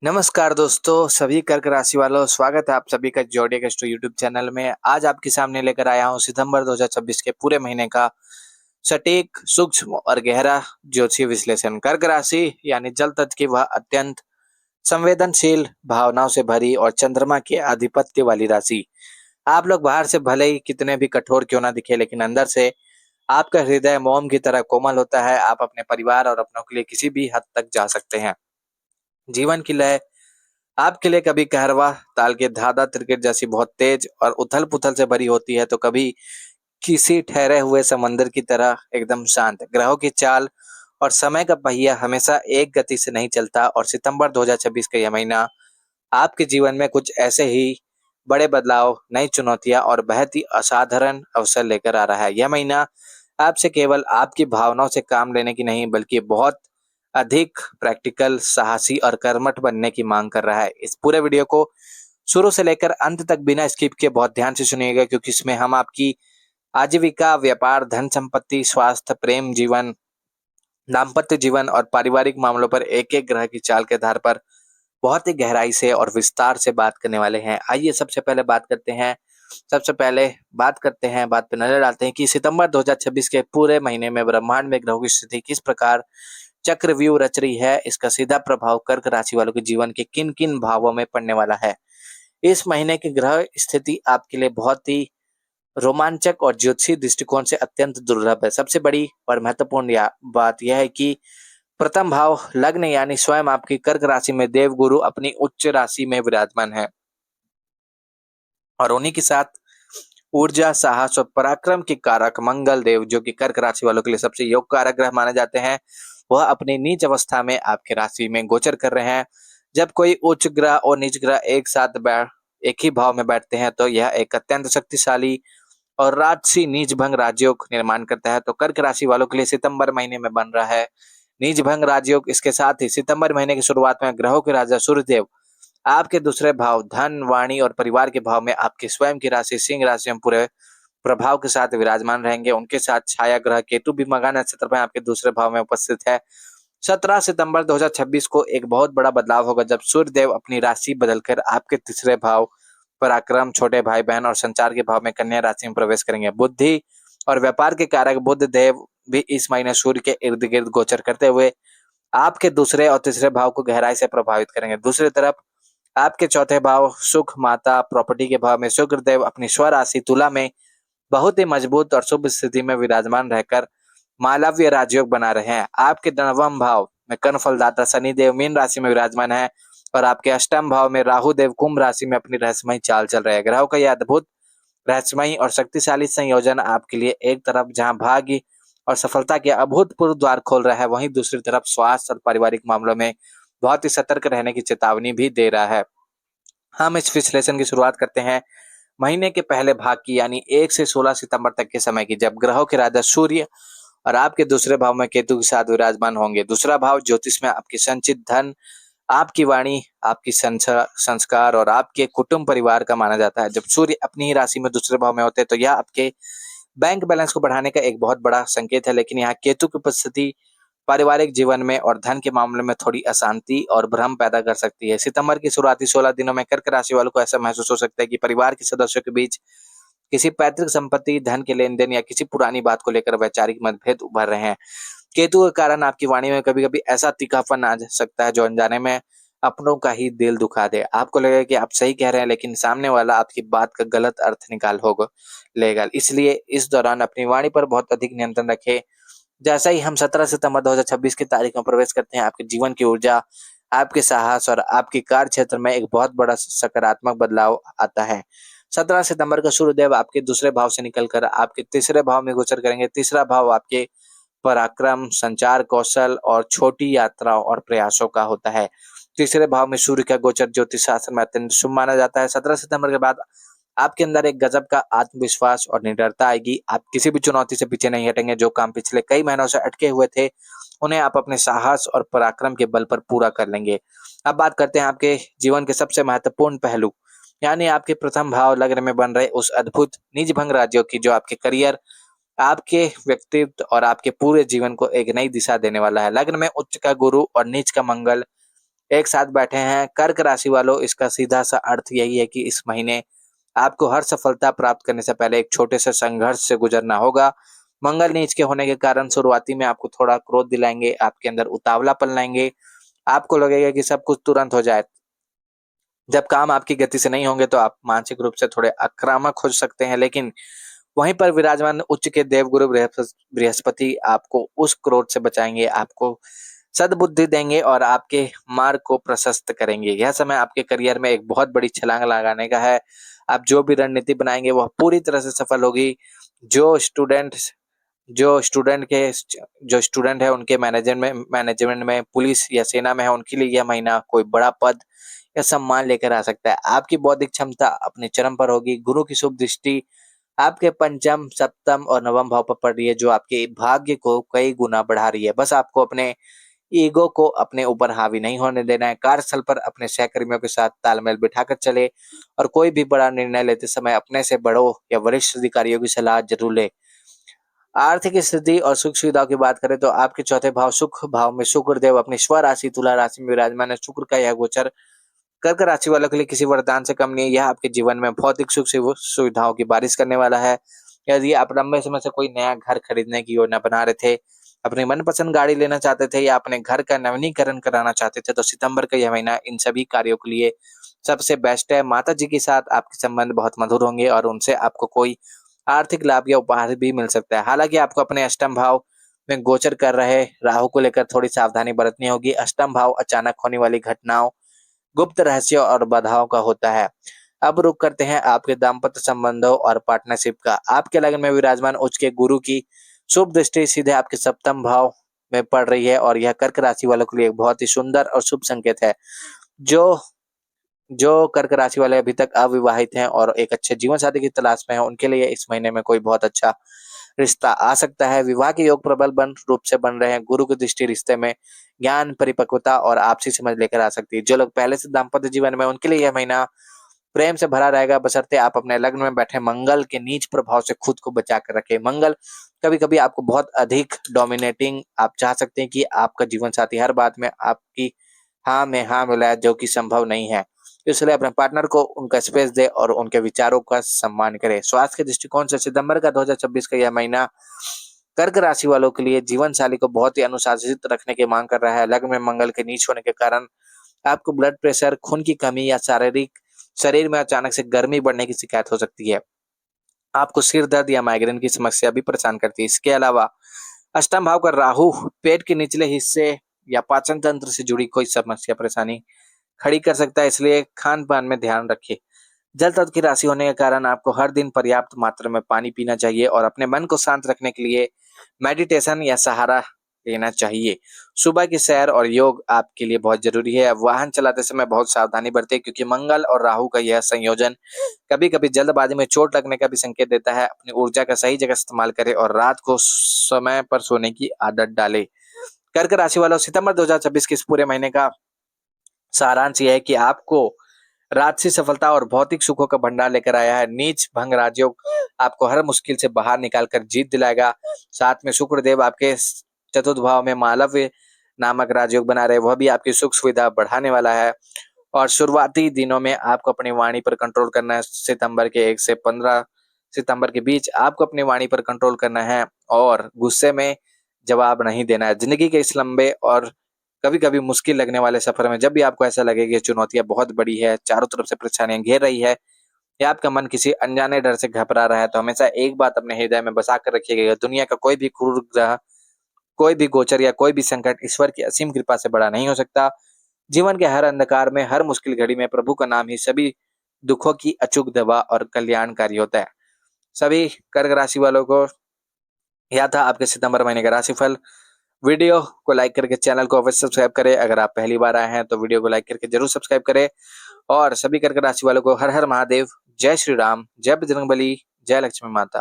नमस्कार दोस्तों, सभी कर्क राशि वालों, स्वागत है आप सभी का जोडिएक एस्ट्रो यूट्यूब चैनल में। आज आपके सामने लेकर आया हूं सितंबर 2026 के पूरे महीने का सटीक, सूक्ष्म और गहरा ज्योतिषीय विश्लेषण। कर्क राशि यानी जल तत्व की वह अत्यंत संवेदनशील, भावनाओं से भरी और चंद्रमा के आधिपत्य वाली राशि। आप लोग बाहर से भले ही कितने भी कठोर क्यों ना दिखे, लेकिन अंदर से आपका हृदय मोम की तरह कोमल होता है। आप अपने परिवार और अपनों के लिए किसी भी हद तक जा सकते हैं। जीवन की लय आपके लिए कभी कहरवा ताल के धाधा क्रिकेट जैसी बहुत तेज और उथल पुथल से भरी होती है, तो कभी किसी ठहरे हुए समंदर की तरह एकदम शांत। ग्रहों की चाल और समय का पहिया हमेशा एक गति से नहीं चलता, और सितंबर 2026 का यह महीना आपके जीवन में कुछ ऐसे ही बड़े बदलाव, नई चुनौतियां और बहुत ही असाधारण अवसर लेकर आ रहा है। यह महीना आपसे केवल आपकी भावनाओं से काम लेने की नहीं, बल्कि बहुत अधिक प्रैक्टिकल, साहसी और कर्मठ बनने की मांग कर रहा है। इस पूरे वीडियो को शुरू से लेकर अंत तक बिना स्किप किए बहुत ध्यान से सुनिएगा, क्योंकि इसमें हम आपकी आजीविका, व्यापार, धन संपत्ति, स्वास्थ्य, प्रेम जीवन, दाम्पत्य जीवन और पारिवारिक मामलों पर एक एक ग्रह की चाल के आधार पर बहुत ही गहराई से और विस्तार से बात करने वाले हैं। आइए सबसे पहले बात पे नजर डालते हैं कि सितंबर 2026 के पूरे महीने में ब्रह्मांड में ग्रहों की स्थिति किस प्रकार चक्रव्यूह रच रही है। इसका सीधा प्रभाव कर्क राशि वालों के जीवन के किन किन भावों में पड़ने वाला है। इस महीने की ग्रह स्थिति आपके लिए बहुत ही रोमांचक और ज्योतिषीय दृष्टिकोण से अत्यंत दुर्लभ है। सबसे बड़ी और महत्वपूर्ण बात यह है कि प्रथम भाव लग्न यानी स्वयं आपकी कर्क राशि में देवगुरु अपनी उच्च राशि में विराजमान है, और उन्हीं के साथ ऊर्जा, साहस और पराक्रम के कारक मंगल देव, जो कि कर्क राशि वालों के लिए सबसे योग कारक ग्रह माने जाते हैं, वह अपनी नीच अवस्था में आपके राशि में गोचर कर रहे हैं। जब कोई उच्च ग्रह और नीच ग्रह एक ही भाव में बैठते हैं, तो यह एक अत्यंत शक्तिशाली और राजसी नीच भंग राजयोग निर्माण करता है। तो कर्क राशि वालों के लिए सितंबर महीने में बन रहा है नीच भंग राजयोग। इसके साथ ही सितंबर महीने की शुरुआत में ग्रहों के राजा सूर्यदेव आपके दूसरे भाव धन, वाणी और परिवार के भाव में आपकी स्वयं की राशि सिंह राशि में पूरे प्रभाव के साथ विराजमान रहेंगे। उनके साथ छाया ग्रह केतु भी मघा नक्षत्र में आपके दूसरे भाव में उपस्थित है। 17 सितंबर 2026 को एक बहुत बड़ा बदलाव होगा, जब सूर्यदेव अपनी राशि बदलकर आपके तीसरे भाव पराक्रम, छोटे भाई बहन और संचार के भाव में कन्या राशि में प्रवेश करेंगे। बुद्धि और व्यापार के कारक बुध देव भी इस महीने सूर्य के इर्द गिर्द गोचर करते हुए आपके दूसरे और तीसरे भाव को गहराई से प्रभावित करेंगे। दूसरी तरफ आपके चौथे भाव सुख, माता, प्रॉपर्टी के भाव में शुक्रदेव अपनी स्वराशि तुला में बहुत ही मजबूत और शुभ स्थिति में विराजमान रहकर मालव्य राजयोग बना रहे हैं। आपके नवम भाव में कर्म फलदाता शनिदेव मीन राशि में विराजमान है, और आपके अष्टम भाव में राहु देव कुंभ राशि में अपनी रहस्यमयी चाल चल रहे हैं। ग्रहों का यह अद्भुत, रहस्यमयी और शक्तिशाली संयोजन आपके लिए एक तरफ जहां भाग्य और सफलता के अभूतपूर्व द्वार खोल रहा है, वहीं दूसरी तरफ स्वास्थ्य और पारिवारिक मामलों में बहुत ही सतर्क रहने की चेतावनी भी दे रहा है। हम इस विश्लेषण की शुरुआत करते हैं महीने के पहले भाग की, यानी 1 से 16 सितंबर तक के समय की, जब ग्रहों के राजा सूर्य और आपके दूसरे भाव में केतु के साथ विराजमान होंगे। दूसरा भाव ज्योतिष में आपकी संचित धन, आपकी वाणी, आपकी संस्कार और आपके कुटुंब परिवार का माना जाता है। जब सूर्य अपनी ही राशि में दूसरे भाव में होते हैं, तो यह आपके बैंक बैलेंस को बढ़ाने का एक बहुत बड़ा संकेत है। लेकिन यहाँ केतु की उपस्थिति पारिवारिक जीवन में और धन के मामले में थोड़ी अशांति और भ्रम पैदा कर सकती है। सितंबर की शुरुआती 16 दिनों में कर्क राशि वालों को ऐसा महसूस हो सकता है कि परिवार के सदस्यों के बीच किसी पैतृक संपत्ति, धन के लेन देन या किसी पुरानी बात को लेकर वैचारिक मतभेद उभर रहे हैं। केतु के कारण आपकी वाणी में कभी कभी ऐसा तीखापन आ सकता है जो अनजाने में अपनों का ही दिल दुखा दे। आपको लगेगा कि आप सही कह रहे हैं, लेकिन सामने वाला आपकी बात का गलत अर्थ निकाल होगा लेगा। इसलिए इस दौरान अपनी वाणी पर बहुत अधिक नियंत्रण रखें। जैसा ही हम 17 सितंबर 2026 की तारीख में प्रवेश करते हैं, आपके जीवन की ऊर्जा, आपके साहस और आपके कार्य क्षेत्र में एक बहुत बड़ा सकारात्मक बदलाव आता है। 17 सितंबर को सूर्यदेव आपके दूसरे भाव से निकलकर आपके तीसरे भाव में गोचर करेंगे। तीसरा भाव आपके पराक्रम, संचार कौशल और छोटी यात्रा और प्रयासों का होता है। तीसरे भाव में सूर्य का गोचर ज्योतिष शास्त्र में अत्यंत शुभ माना जाता है। 17 सितंबर के बाद आपके अंदर एक गजब का आत्मविश्वास और निडरता आएगी। आप किसी भी चुनौती से पीछे नहीं हटेंगे। जो काम पिछले कई महीनों से अटके हुए थे, उन्हें आप अपने साहस और पराक्रम के बल पर पूरा कर लेंगे। अब बात करते हैं आपके जीवन के सबसे महत्वपूर्ण पहलू, यानी आपके प्रथम भाव लग्न में बन रहे उस अद्भुत निज भंग राज्यों की, जो आपके करियर, आपके व्यक्तित्व और आपके पूरे जीवन को एक नई दिशा देने वाला है। लग्न में उच्च का गुरु और नीच का मंगल एक साथ बैठे हैं। कर्क राशि वालों, इसका सीधा सा अर्थ यही है कि इस महीने आपको हर सफलता प्राप्त करने से पहले एक छोटे से संघर्ष से गुजरना होगा। मंगल नीच के होने के कारण शुरुआती में आपको थोड़ा क्रोध दिलाएंगे, आपके अंदर उतावलापन लाएंगे, आपको लगेगा कि सब कुछ तुरंत हो जाए। जब काम आपकी गति से नहीं होंगे तो आप मानसिक रूप से थोड़े आक्रामक हो सकते हैं, लेकिन वहीं पर विराजमान उच्च के देवगुरु बृहस्पति आपको उस क्रोध से बचाएंगे, आपको सद्बुद्धि देंगे और आपके मार्ग को प्रशस्त करेंगे। यह समय आपके करियर में एक बहुत बड़ी छलांग लगाने का है। आप जो भी रणनीति बनाएंगे वह पूरी तरह से सफल होगी। जो स्टूडेंट जो स्टूडेंट के जो स्टूडेंट है उनके मैनेजमेंट में, पुलिस या सेना में है, उनके लिए यह महीना कोई बड़ा पद या सम्मान लेकर आ सकता है। आपकी बौद्धिक क्षमता अपने चरम पर होगी। गुरु की शुभ दृष्टि आपके पंचम, सप्तम और नवम भाव पर पड़ रही है, जो आपके भाग्य को कई गुना बढ़ा रही है। बस आपको अपने ईगो को अपने ऊपर हावी नहीं होने देना है। कार्यस्थल पर अपने सहकर्मियों के साथ तालमेल बिठाकर चले और कोई भी बड़ा निर्णय लेते समय अपने से बड़ों या वरिष्ठ अधिकारियों की सलाह जरूर ले। आर्थिक स्थिति और सुख सुविधाओं की बात करें तो आपके चौथे भाव सुख भाव में शुक्र देव अपनी स्वराशि तुला राशि में विराजमान है। शुक्र का यह गोचर कर्क राशि वालों के लिए किसी वरदान से कम नहीं है। यह आपके जीवन में भौतिक सुख सुविधाओं की बारिश करने वाला है। यदि आप लंबे समय से कोई नया घर खरीदने की योजना बना रहे थे, अपनी मनपसंद गाड़ी लेना चाहते थे या अपने घर का नवीनीकरण कराना चाहते थे, तो सितंबर का यह महीना इन सभी कार्यों के लिए सबसे बेस्ट है। माता जी के साथ आपके संबंध बहुत मधुर होंगे और उनसे आपको कोई आर्थिक लाभ या उपहार भी मिल सकता है। हालांकि आपको अपने अष्टम भाव में गोचर कर रहे राहु को लेकर थोड़ी सावधानी बरतनी होगी। अष्टम भाव अचानक होने वाली घटनाओं, गुप्त रहस्यों और बाधाओं का होता है। अब रुक करते हैं आपके दाम्पत्य संबंधों और पार्टनरशिप का। आपके लग्न में विराजमान उच्च के गुरु की शुभ दृष्टि सीधे आपके सप्तम भाव में पड़ रही है और यह कर्क राशि वालों के लिए एक बहुत ही सुंदर और शुभ संकेत है। जो जो कर्क राशि वाले अभी तक अविवाहित हैं और एक अच्छे जीवन साथी की तलाश में हैं, उनके लिए इस महीने में कोई बहुत अच्छा रिश्ता आ सकता है। विवाह के योग प्रबल बन रूप से बन रहे हैं। गुरु की दृष्टि रिश्ते में ज्ञान, परिपक्वता और आपसी समझ लेकर आ सकती है। जो लोग पहले से दाम्पत्य जीवन में, उनके लिए यह महीना प्रेम से भरा रहेगा, बशर्ते आप अपने लग्न में बैठे मंगल के नीच प्रभाव से खुद को बचा कर रखें। मंगल कभी कभी आपको बहुत अधिक डोमिनेटिंग, आप चाह सकते हैं कि आपका जीवन साथी हर बात में आपकी हाँ में हाँ मिलाए, जो कि संभव नहीं है। इसलिए अपने पार्टनर को उनका स्पेस दे और उनके विचारों का सम्मान करें। स्वास्थ्य के दृष्टिकोण से सितंबर का 2026 का यह महीना कर्क राशि वालों के लिए जीवन साथी को बहुत ही अनुशासित रखने की मांग कर रहा है। लग्न में मंगल के नीच होने के कारण आपको ब्लड प्रेशर, खून की कमी या शरीर में अचानक से गर्मी बढ़ने की शिकायत हो सकती है। आपको सिर दर्द या माइग्रेन की समस्या भी परेशान करती है। इसके अलावा अष्टम भाव का राहु पेट के निचले हिस्से या पाचन तंत्र से जुड़ी कोई समस्या, परेशानी खड़ी कर सकता है, इसलिए खान पान में ध्यान रखिए। जल तत्व की राशि होने के कारण आपको हर दिन पर्याप्त मात्रा में पानी पीना चाहिए और अपने मन को शांत रखने के लिए मेडिटेशन या सहारा लेना चाहिए। सुबह की सैर और योग आपके लिए बहुत जरूरी है। वाहन चलाते समय बहुत सावधानी बरतें, क्योंकि मंगल और राहु का यह संयोजन कभी कभी जल्दबाजी में चोट लगने का भी संकेत देता है। अपनी ऊर्जा का सही जगह इस्तेमाल करें और रात को समय पर सोने की आदत डालें। कर्क राशि वालों, सितंबर 2026 के इस पूरे महीने का सारांश यह है कि आपको राजसी सफलता और भौतिक सुखों का भंडार लेकर आया है। नीच भंग राजयोग आपको हर मुश्किल से बाहर निकालकर जीत दिलाएगा। साथ में शुक्रदेव आपके चतुर्थ भाव में मालव्य नामक राजयोग बना रहे, वह भी आपकी सुख सुविधा बढ़ाने वाला है। और शुरुआती दिनों में आपको अपनी वाणी पर कंट्रोल करना है। सितंबर के 1 से 15 सितंबर के बीच आपको अपनी वाणी पर कंट्रोल करना है और गुस्से में जवाब नहीं देना है। जिंदगी के इस लंबे और कभी कभी मुश्किल लगने वाले सफर में जब भी आपको ऐसा लगे कि चुनौतियां बहुत बड़ी है, चारों तरफ से परेशानियां घेर रही है या आपका मन किसी अनजाने डर से घबरा रहा है, तो हमेशा एक बात अपने हृदय में बसा कर रखिएगा, दुनिया का कोई भी क्रूर ग्रह, कोई भी गोचर या कोई भी संकट ईश्वर की असीम कृपा से बड़ा नहीं हो सकता। जीवन के हर अंधकार में, हर मुश्किल घड़ी में प्रभु का नाम ही सभी दुखों की अचूक दवा और कल्याणकारी होता है। सभी कर्क राशि वालों को यह था आपके सितंबर महीने का राशिफल। वीडियो को लाइक करके चैनल को अवश्य सब्सक्राइब करें। अगर आप पहली बार आए हैं तो वीडियो को लाइक करके जरूर सब्सक्राइब करें। और सभी कर्क राशि वालों को हर हर महादेव, जय श्री राम, जय बजरंगबली, जय लक्ष्मी माता।